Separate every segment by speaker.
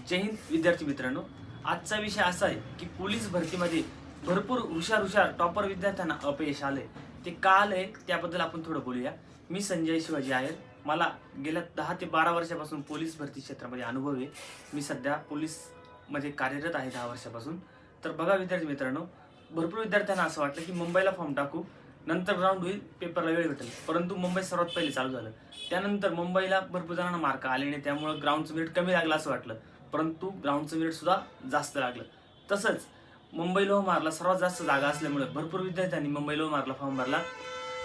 Speaker 1: जय हिंद विद्यार्थी मित्रांनो, आजचा विषय असा आहे की पोलीस भरतीमध्ये भरपूर हुशार टॉपर विद्यार्थ्यांना अपयश आले. ते का आलंय त्याबद्दल आपण थोडं बोलूया. मी संजय शिवाजी आहे. मला गेल्या 10 ते 12 वर्षापासून पोलीस भरती क्षेत्रामध्ये अनुभव आहे. मी सध्या पोलीस मध्ये कार्यरत आहे 10 वर्षापासून. तर बघा विद्यार्थी मित्रांनो, भरपूर विद्यार्थ्यांना असं वाटलं की मुंबईला फॉर्म टाकू, नंतर ग्राउंड होईल, पेपरला वेळ भेटेल. परंतु मुंबई सर्वात पहिले चालू झालं. त्यानंतर मुंबईला भरपूर जणांना मार्क आले नाही, त्यामुळे ग्राउंडचं मिनिट कमी लागलं असं वाटलं. परंतु ग्राउंडचं मिनिट सुद्धा जास्त लागलं. तसंच मुंबई लोहमार्गला सर्वात जास्त जागा असल्यामुळे भरपूर विद्यार्थ्यांनी मुंबई लोहमार्गला फॉर्म भरला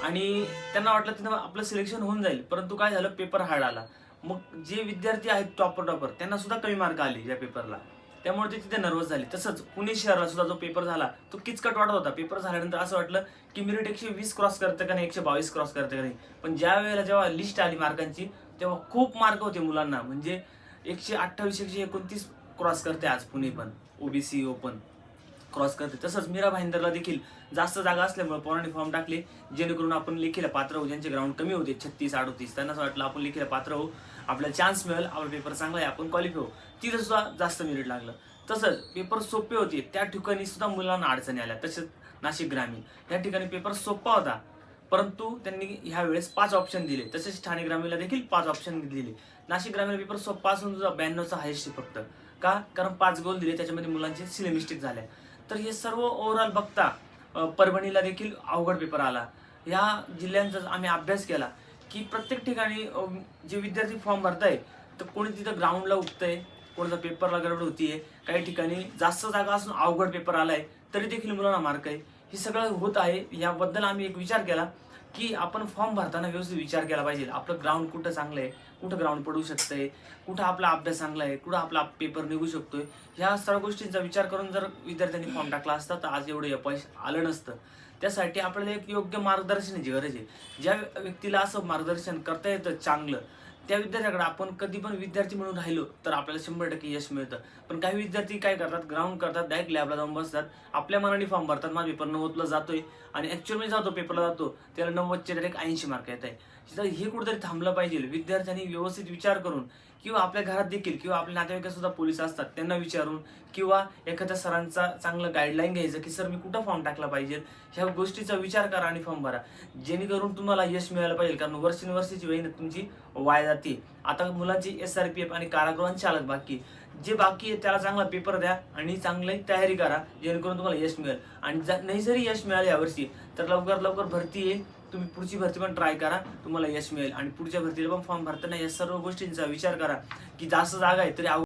Speaker 1: आणि त्यांना वाटलं तिथं आपलं सिलेक्शन होऊन जाईल. परंतु काय झालं, पेपर हार्ड आला. मग जे विद्यार्थी आहेत टॉपर त्यांना सुद्धा कमी मार्क आले या पेपरला, त्यामुळे ते तिथे नर्वस झाले. तसंच पुणे शहराला सुद्धा जो पेपर झाला तो किचकट वाटत होता. पेपर झाल्यानंतर असं वाटलं की मेरिट 120 क्रॉस करतं का नाही, 122 क्रॉस करतं का नाही. पण ज्या वेळेला जेव्हा लिस्ट आली मार्कांची तेव्हा खूप मार्क होते मुलांना. म्हणजे 128 129 क्रॉस करते आज पुणे पण, ओबीसी ओपन क्रॉस करते. तसंच मीरा भाईंदरला देखील जास्त जागा असल्यामुळे पोरांनी फॉर्म टाकले, जेणेकरून आपण लेखीला पात्र होऊ. ज्यांचे ग्राउंड कमी होते 36 38 त्यांना असं वाटलं आपण लेखीला पात्र होऊ, आपल्याला चान्स मिळेल, आपला पेपर चांगला आहे, आपण क्वालिफाय होऊ. तिथं सुद्धा जास्त मेरिट लागलं. तसंच पेपर सोपे होते त्या ठिकाणी सुद्धा मुलांना अडचणी आल्या. तसेच नाशिक ग्रामीण या ठिकाणी पेपर सोपा होता, परंतु त्यांनी ह्या वेळेस 5 ऑप्शन दिले. तसेच ठाणे ग्रामीणला देखील 5 ऑप्शन दिले. नाशिक ग्रामीण पेपर सोपा असून सुद्धा 92चा हायेस्ट फक्त. का? कारण 5 गोल दिले, त्याच्यामध्ये मुलांचे सिले मिस्टेक झाल्या. तर हे सर्व ओव्हरऑल बघता परभणीला देखील अवघड पेपर आला. या जिल्ह्यांचा आम्ही अभ्यास केला की प्रत्येक ठिकाणी जे विद्यार्थी फॉर्म भरताय तर कोणी तिथं ग्राउंडला उठतंय, कोणाचा पेपरला गडबड होतीये, काही ठिकाणी जास्त जागा असून अवघड पेपर आलाय तरी देखील मुलांना मार्क आहे. हे सगळं होत आहे. याबद्दल आम्ही एक विचार केला की आपण फॉर्म भरताना व्यवस्थित विचार केला पाहिजे. आपलं ग्राउंड कुठं चांगलं आहे, कुठं ग्राउंड पडू शकतंय, कुठं आपला अभ्यास चांगला आहे, कुठं आपला पेपर निघू शकतोय. ह्या सर्व गोष्टींचा विचार करून जर विद्यार्थ्यांनी फॉर्म टाकला असता तर आज एवढं अपयश आलं नसतं. त्यासाठी आपल्याला एक योग्य मार्गदर्शनाची गरज आहे. ज्या व्यक्तीला असं मार्गदर्शन करता येतं चांगलं, त्या विद्यार्थ्याकडे आपण कधी पण विद्यार्थी म्हणून राहिलो तर आपल्याला 100% यश मिळतं. पण काही विद्यार्थी काय करतात, ग्राउंड करतात, डायरेक्ट लॅबला जाऊन बसतात, आपल्या मनाने फॉर्म भरतात. माझा पेपर 90ला जातोय आणि ॲक्च्युअली जातो पेपरला जातो त्याला 90चे डायरेक्ट 80 मार्क येत आहे. तर हे कुठेतरी थांबलं पाहिजे. विद्यार्थ्यांनी व्यवस्थित विचार करून किंवा आपल्या घरात देखील किंवा आपल्या नातेवाईकात सुद्धा पोलीस असतात त्यांना विचारून किंवा एखाद्या सरांचा चांगलं गाईडलाईन घ्यायचं की सर मी कुठं फॉर्म टाकला पाहिजे, ह्या गोष्टीचा विचार करा आणि फॉर्म भरा, जेणेकरून तुम्हाला यश मिळालं पाहिजे. कारण वर्षानुवर्षाची मेहनत तुमची वाया जाते. आता मुलांची SRPF आणि कारागृहांचे चालक बाकी, जे बाकी आहे त्याला चांगला पेपर द्या आणि चांगली तयारी करा, जेणेकरून तुम्हाला यश मिळेल. आणि नाही जरी यश मिळालं यावर्षी तर लवकर भरती येईल. तुम्ही पुढची भरती पण ट्राय करा, तुम्हाला यश मिळेल. आणि पुढच्या भरतीला पण फॉर्म भरताना या सर्व गोष्टींचा विचार करा की जास्त जागा आहे तरी